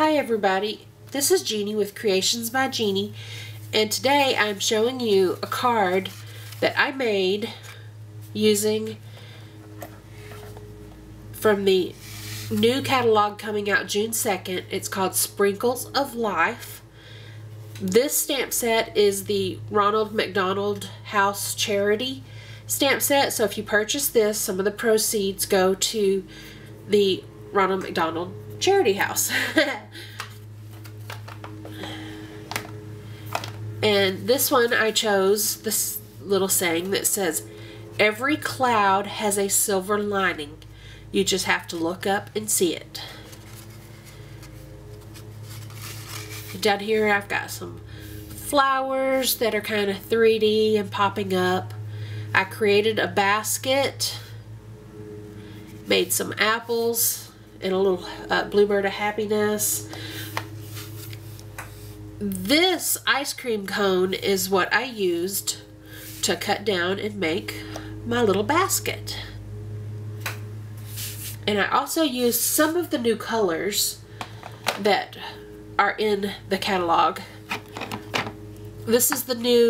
Hi everybody, this is Jeannie with Creations by Jeannie, and today I'm showing you a card that I made using from the new catalog coming out June 2nd. It's called Sprinkles of Life. This stamp set is the Ronald McDonald House Charity stamp set, so if you purchase this, some of the proceeds go to the Ronald McDonald Charity House. And this one I chose this little saying that says, "Every cloud has a silver lining. You just have to look up and see it." Down here I've got some flowers that are kind of 3D and popping up. I created a basket, made some apples, and a little bluebird of happiness. This ice cream cone is what I used to cut down and make my little basket. And I also used some of the new colors that are in the catalog. This is the new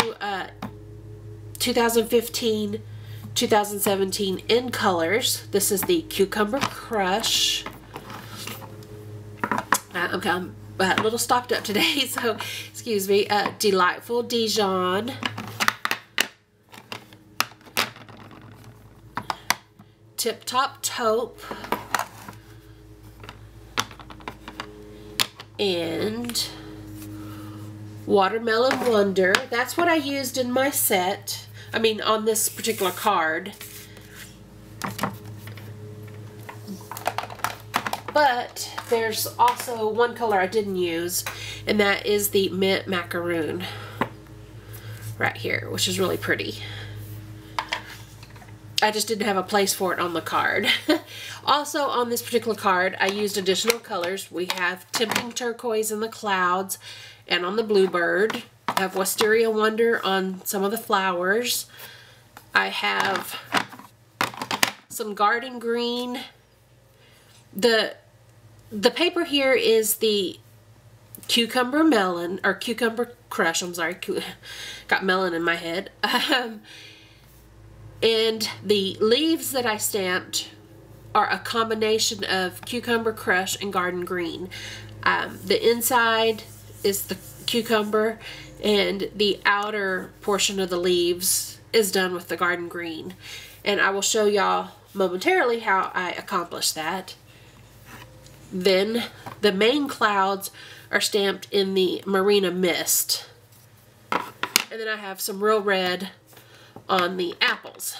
2015-2017 in colors. This is the Cucumber Crush. I'm a little stopped up today, so excuse me. Delightful Dijon. Tip Top Taupe. And Watermelon Wonder. That's what I used in my set. I mean, on this particular card. But there's also one color I didn't use, and that is the Mint Macaroon right here, which is really pretty. I just didn't have a place for it on the card. Also on this particular card, I used additional colors. We have Tempting Turquoise in the clouds and on the bluebird. I have Wisteria Wonder on some of the flowers. I have some Garden Green. The paper here is the Cucumber Melon, or Cucumber Crush, I'm sorry, got melon in my head. And the leaves that I stamped are a combination of Cucumber Crush and Garden Green. The inside is the cucumber, and the outer portion of the leaves is done with the Garden Green. And I will show y'all momentarily how I accomplished that. Then the main clouds are stamped in the Marina Mist. And then I have some real red on the apples.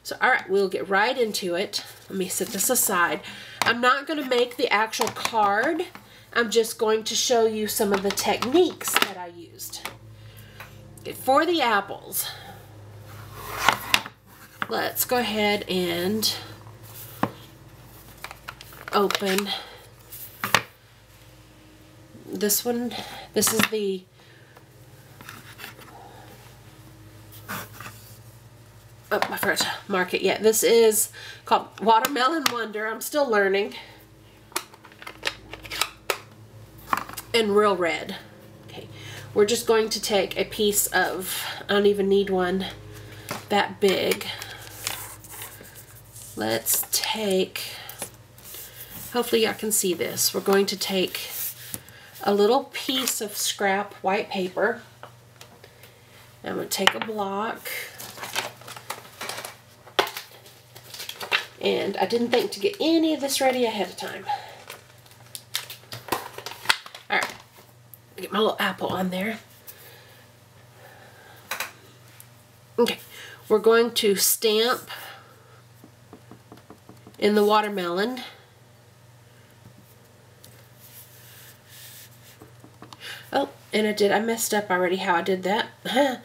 So alright, we'll get right into it. Let me set this aside. I'm not going to make the actual card. I'm just going to show you some of the techniques that I used. Okay, for the apples, let's go ahead and open this one. This is the I forgot to mark it yet. This is called Watermelon Wonder. I'm still learning. And Real Red. Okay, we're just going to take a piece of, I don't even need one that big. Let's take, hopefully y'all can see this. We're going to take a little piece of scrap white paper. I'm going to take a block. And I didn't think to get any of this ready ahead of time. Alright, get my little apple on there. Okay, we're going to stamp in the watermelon. Oh, and I messed up already how I did that. Okay.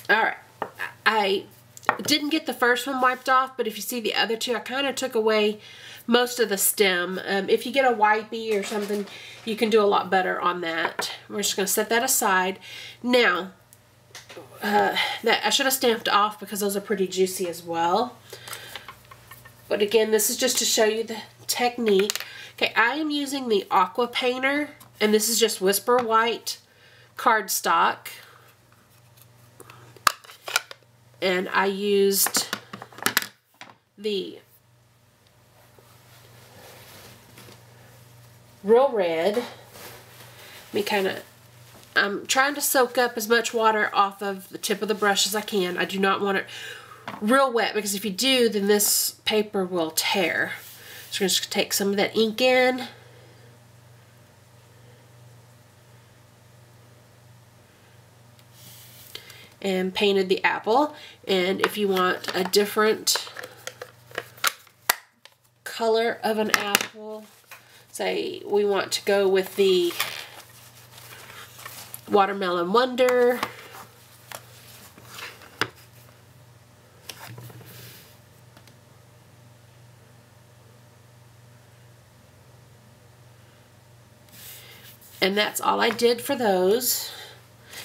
Alright, I didn't get the first one wiped off, but if you see the other two, I kind of took away most of the stem. If you get a wipey or something, you can do a lot better on that. We're just going to set that aside. Now, that I should have stamped off because those are pretty juicy as well. But again, this is just to show you the technique. Okay, I am using the Aqua Painter, and this is just Whisper White cardstock. And I used the Real Red. I'm trying to soak up as much water off of the tip of the brush as I can. I do not want it real wet, because if you do, then this paper will tear. So I'm just going to take some of that ink in. And painted the apple. And if you want a different color of an apple, say we want to go with the Watermelon Wonder, and that's all I did for those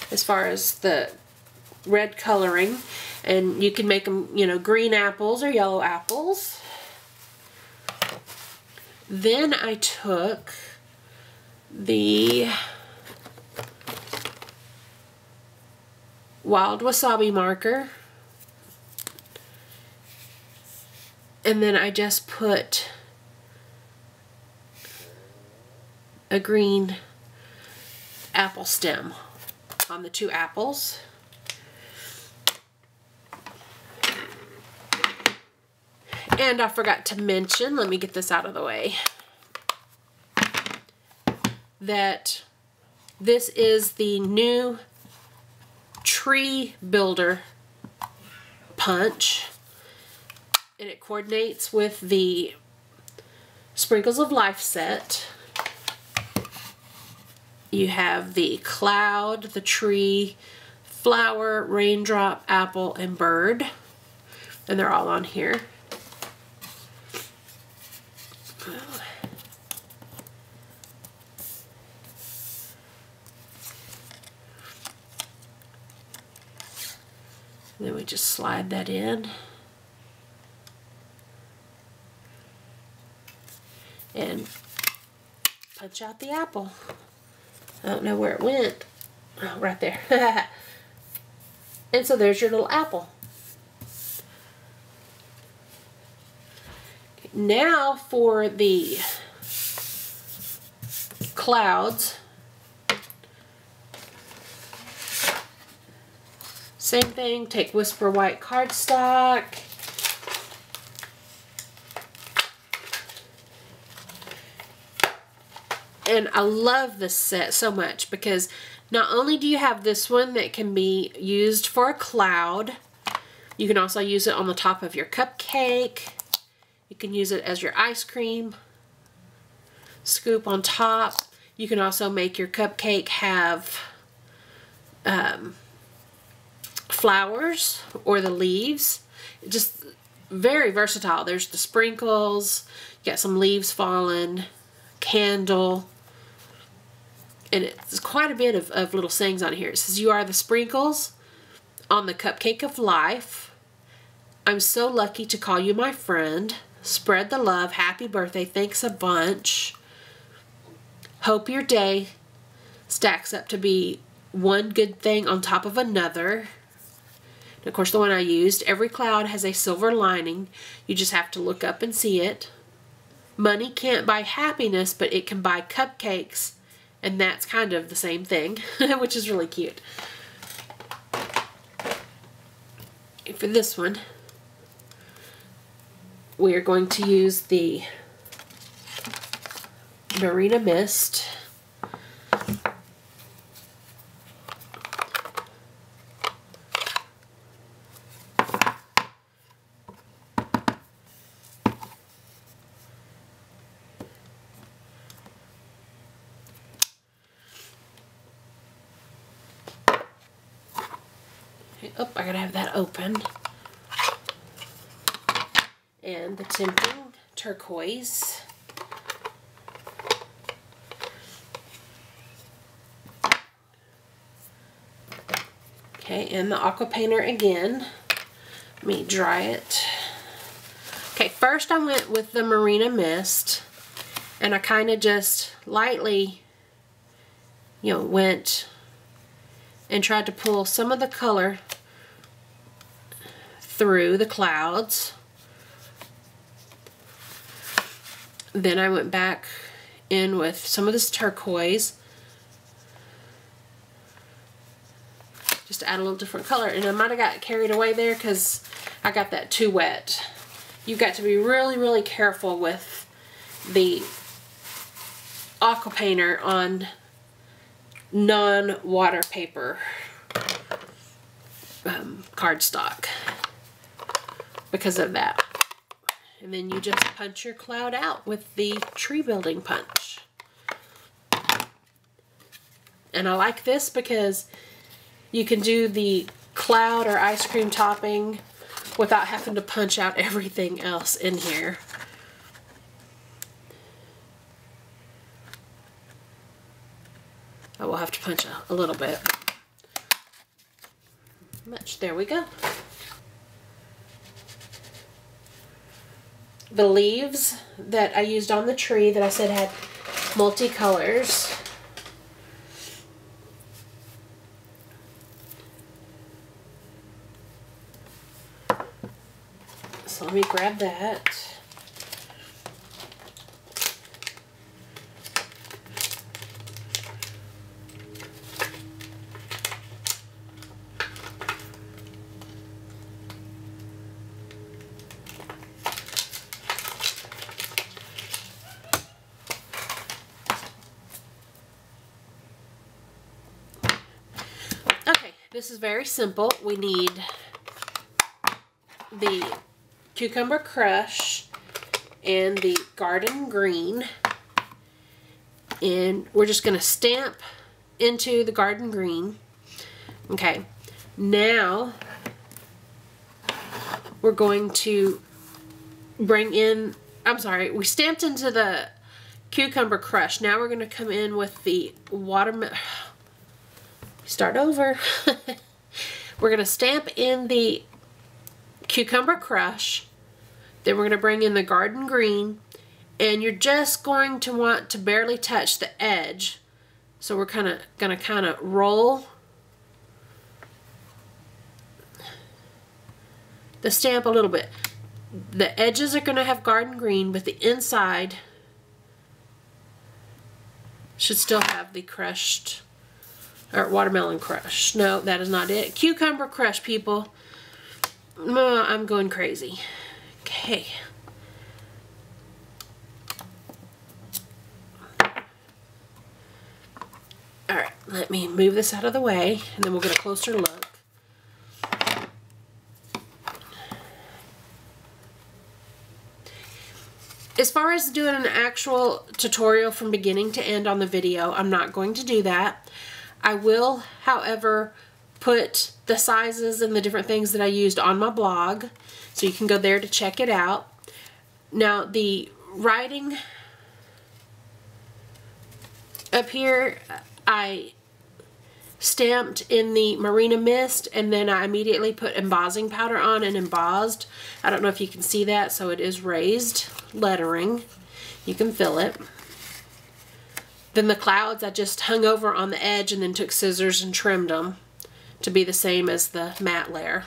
as far as the red coloring. And you can make them, you know, green apples or yellow apples. Then I took the Wild Wasabi marker, and then I just put a green apple stem on the two apples. And I forgot to mention, let me get this out of the way, that this is the new Tree Builder punch, and it coordinates with the Sprinkles of Life set. You have the cloud, the tree, flower, raindrop, apple, and bird, and they're all on here. Then we just slide that in. And punch out the apple. I don't know where it went. Oh, right there. And so there's your little apple. Now for the clouds. Same thing, take Whisper White cardstock. And I love this set so much because not only do you have this one that can be used for a cloud, you can also use it on the top of your cupcake. You can use it as your ice cream scoop on top. You can also make your cupcake have flowers or the leaves. Just very versatile. There's the sprinkles, you got some leaves falling, candle, and it's quite a bit of little sayings on here. It says, "You are the sprinkles on the cupcake of life. I'm so lucky to call you my friend. Spread the love. Happy birthday. Thanks a bunch. Hope your day stacks up to be one good thing on top of another." And of course, the one I used, "Every cloud has a silver lining. You just have to look up and see it. Money can't buy happiness, but it can buy cupcakes." And that's kind of the same thing, which is really cute. And for this one, we are going to use the Marina Mist. Oh, I gotta have that open. And the tempting turquoise. Okay, and the aqua painter again. Let me dry it. Okay, first I went with the Marina Mist, and I kind of just lightly, went and tried to pull some of the color through the clouds. Then I went back in with some of this turquoise, just to add a little different color. And I might have got carried away there because I got that too wet. You've got to be really, really careful with the aqua painter on non-water paper cardstock because of that. And then you just punch your cloud out with the tree building punch. And I like this because you can do the cloud or ice cream topping without having to punch out everything else in here. I will have to punch a little bit. There we go. The leaves that I used on the tree that I said had multicolors. So let me grab that. This is very simple. We need the Cucumber Crush and the Garden Green. And we're just going to stamp into the Garden Green. Okay. Now we're going to bring in, we stamped into the Cucumber Crush. Now we're going to come in with the watermelon. Start over. We're going to stamp in the Cucumber Crush. Then we're going to bring in the Garden Green. And you're just going to want to barely touch the edge. So we're going to roll the stamp a little bit. The edges are going to have Garden Green, but the inside should still have the crushed or watermelon crush. No, that is not it. Cucumber Crush, people. I'm going crazy. Okay. Alright, let me move this out of the way, and then we'll get a closer look. As far as doing an actual tutorial from beginning to end on the video, I'm not going to do that. I will, however, put the sizes and the different things that I used on my blog, so you can go there to check it out. Now, the writing up here, I stamped in the Marina Mist, and then I immediately put embossing powder on and embossed. I don't know if you can see that, so it is raised lettering. You can feel it. Then the clouds I just hung over on the edge and then took scissors and trimmed them to be the same as the matte layer.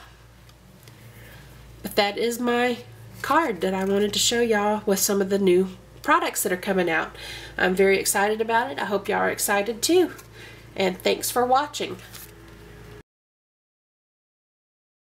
But that is my card that I wanted to show y'all with some of the new products that are coming out. I'm very excited about it. I hope y'all are excited too. And thanks for watching.